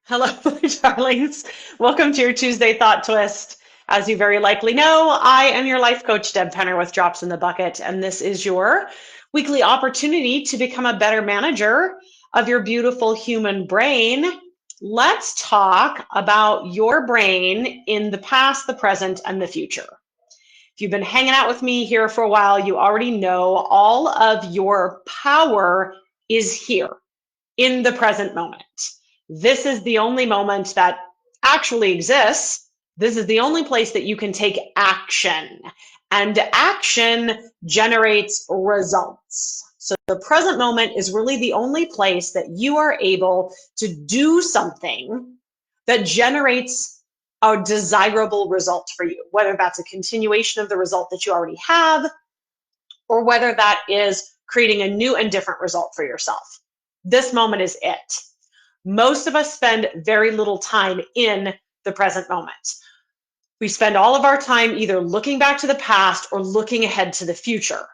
Hello, my darlings. Welcome to your Tuesday Thought Twist. As you very likely know, I am your life coach, Deb Penner with Drops in the Bucket, and this is your weekly opportunity to become a better manager of your beautiful human brain. Let's talk about your brain in the past, the present, and the future. If you've been hanging out with me here for a while, you already know all of your power is here in the present moment. This is the only moment that actually exists. This is the only place that you can take action, and action generates results. So the present moment is really the only place that you are able to do something that generates a desirable result for you, whether that's a continuation of the result that you already have, or whether that is creating a new and different result for yourself. This moment is it. Most of us spend very little time in the present moment. We spend all of our time either looking back to the past or looking ahead to the future,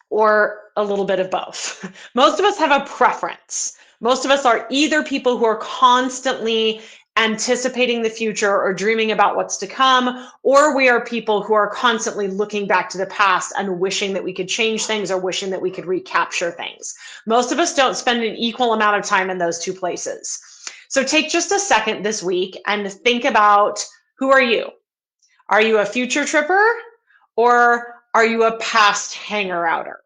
or a little bit of both. Most of us have a preference. Most of us are either people who are constantly anticipating the future or dreaming about what's to come, or we are people who are constantly looking back to the past and wishing that we could change things or wishing that we could recapture things. Most of us don't spend an equal amount of time in those two places. So take just a second this week and think about, who are you? Are you a future tripper, or are you a past hanger-outer?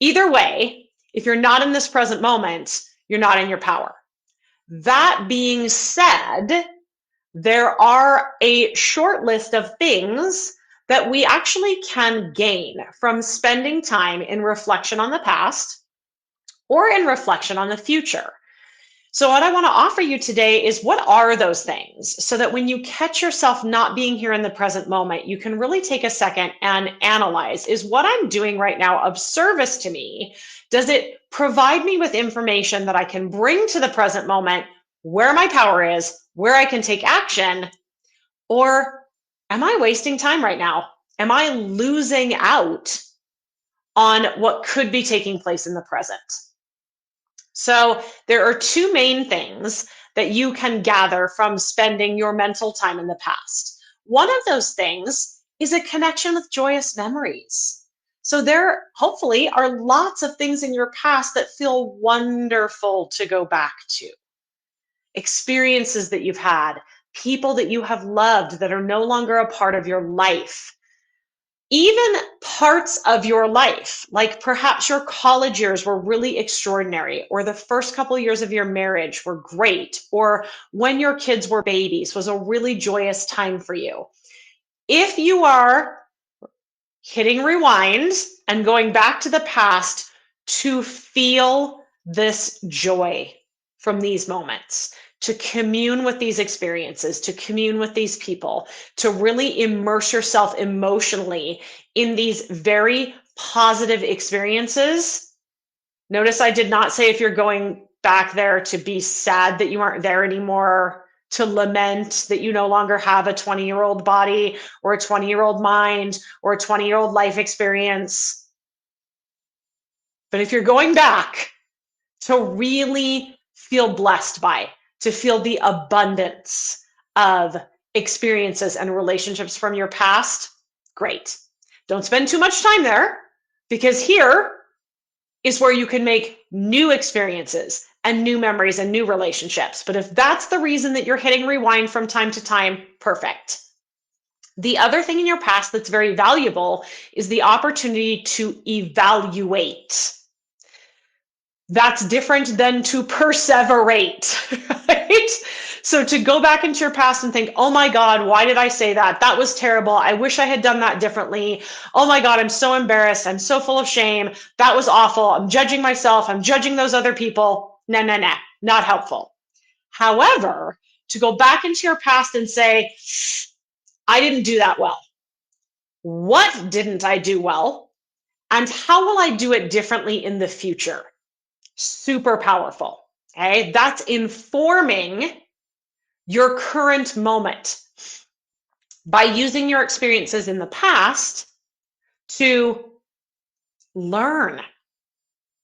Either way, if you're not in this present moment, you're not in your power. That being said, there are a short list of things that we actually can gain from spending time in reflection on the past or in reflection on the future. So what I want to offer you today is, what are those things, so that when you catch yourself not being here in the present moment, you can really take a second and analyze, is what I'm doing right now of service to me? Does it provide me with information that I can bring to the present moment, where my power is, where I can take action? Or am I wasting time right now? Am I losing out on what could be taking place in the present? So there are two main things that you can gather from spending your mental time in the past. One of those things is a connection with joyous memories. So there hopefully are lots of things in your past that feel wonderful to go back to. Experiences that you've had, people that you have loved that are no longer a part of your life. Even parts of your life, like perhaps your college years were really extraordinary, or the first couple of years of your marriage were great, or when your kids were babies was a really joyous time for you. If you are hitting rewind and going back to the past to feel this joy from these moments, to commune with these experiences, to commune with these people, to really immerse yourself emotionally in these very positive experiences. Notice I did not say if you're going back there to be sad that you aren't there anymore, to lament that you no longer have a 20-year-old body or a 20-year-old mind or a 20-year-old life experience. But if you're going back to really feel blessed by, to feel the abundance of experiences and relationships from your past, great. Don't spend too much time there, because here is where you can make new experiences and new memories and new relationships. But if that's the reason that you're hitting rewind from time to time, perfect. The other thing in your past that's very valuable is the opportunity to evaluate. That's different than to perseverate, right? So to go back into your past and think, oh my God, why did I say that? That was terrible. I wish I had done that differently. Oh my God, I'm so embarrassed. I'm so full of shame. That was awful. I'm judging myself. I'm judging those other people. No, not helpful. However, to go back into your past and say, I didn't do that well. What didn't I do well? And how will I do it differently in the future? Super powerful. Okay, that's informing your current moment by using your experiences in the past to learn.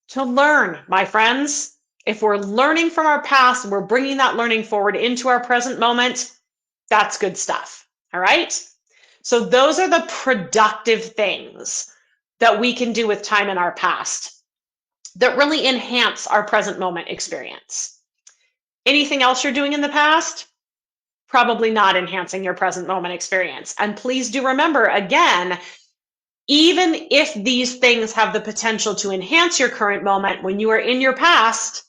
To learn, my friends. If we're learning from our past and we're bringing that learning forward into our present moment, that's good stuff. All right. So those are the productive things that we can do with time in our past that really enhance our present moment experience. Anything else you're doing in the past? Probably not enhancing your present moment experience. And please do remember, again, even if these things have the potential to enhance your current moment, when you are in your past,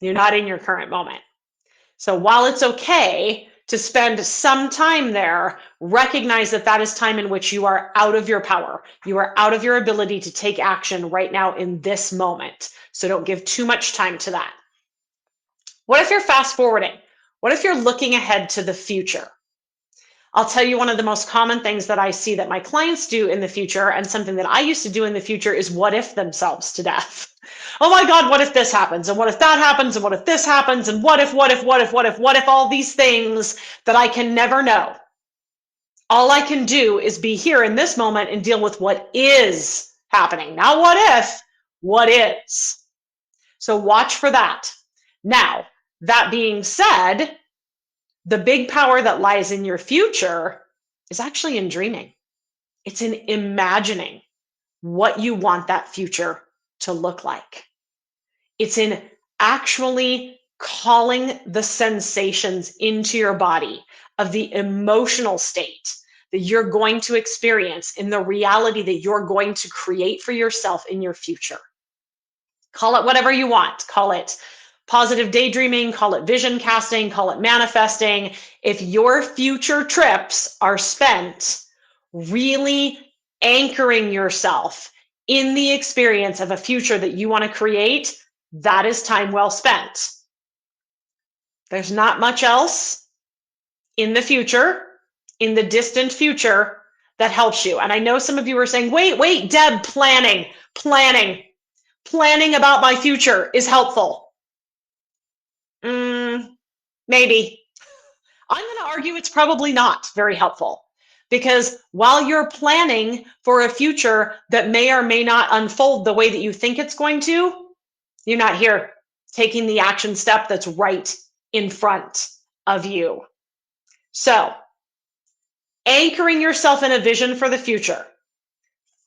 you're not in your current moment. So while it's okay to spend some time there, recognize that that is time in which you are out of your power. You are out of your ability to take action right now in this moment. So don't give too much time to that. What if you're fast forwarding? What if you're looking ahead to the future? I'll tell you one of the most common things that I see that my clients do in the future, and something that I used to do in the future, is what if themselves to death. Oh my God, what if this happens? And what if that happens? And what if this happens? And what if all these things that I can never know? All I can do is be here in this moment and deal with what is happening. Not what if, what is. So watch for that. Now, that being said, the big power that lies in your future is actually in dreaming. It's in imagining what you want that future to look like. It's in actually calling the sensations into your body of the emotional state that you're going to experience in the reality that you're going to create for yourself in your future. Call it whatever you want. Call it positive daydreaming, call it vision casting, call it manifesting. If your future trips are spent really anchoring yourself in the experience of a future that you want to create, that is time well spent. There's not much else in the future, in the distant future, that helps you. And I know some of you are saying, wait, Deb, planning about my future is helpful. Maybe. I'm going to argue it's probably not very helpful, because while you're planning for a future that may or may not unfold the way that you think it's going to, you're not here taking the action step that's right in front of you. So, anchoring yourself in a vision for the future,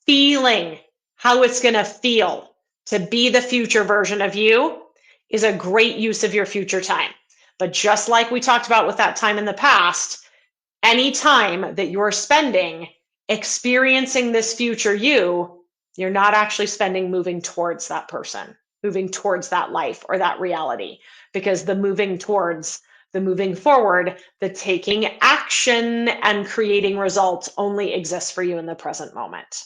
feeling how it's going to feel to be the future version of you, is a great use of your future time. But just like we talked about with that time in the past, any time that you're spending experiencing this future you're not actually spending moving towards that person, moving towards that life or that reality, because the moving towards, the moving forward, the taking action and creating results only exists for you in the present moment.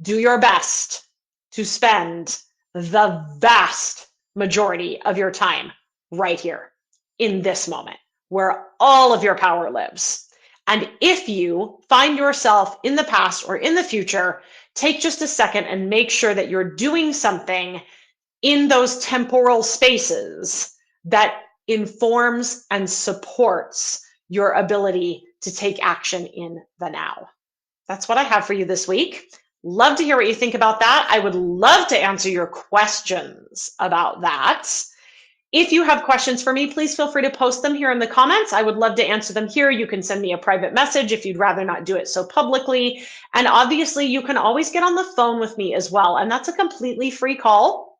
Do your best to spend the vast majority of your time right here in this moment, where all of your power lives. And if you find yourself in the past or in the future, take just a second and make sure that you're doing something in those temporal spaces that informs and supports your ability to take action in the now. That's what I have for you this week. Love to hear what you think about that. I would love to answer your questions about that. If you have questions for me, please feel free to post them here in the comments. I would love to answer them here. You can send me a private message if you'd rather not do it so publicly. And obviously, you can always get on the phone with me as well. And that's a completely free call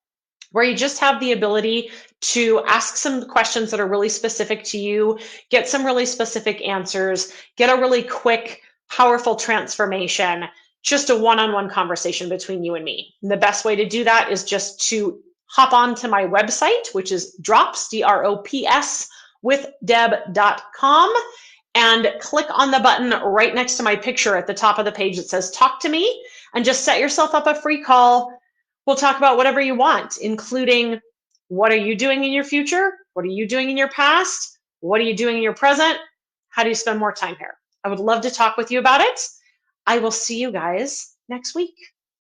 where you just have the ability to ask some questions that are really specific to you, get some really specific answers, get a really quick, powerful transformation, just a one-on-one conversation between you and me. And the best way to do that is just to hop on to my website, which is drops, DROPS, with Deb.com, and click on the button right next to my picture at the top of the page that says talk to me, and just set yourself up a free call. We'll talk about whatever you want, including what are you doing in your future? What are you doing in your past? What are you doing in your present? How do you spend more time here? I would love to talk with you about it. I will see you guys next week.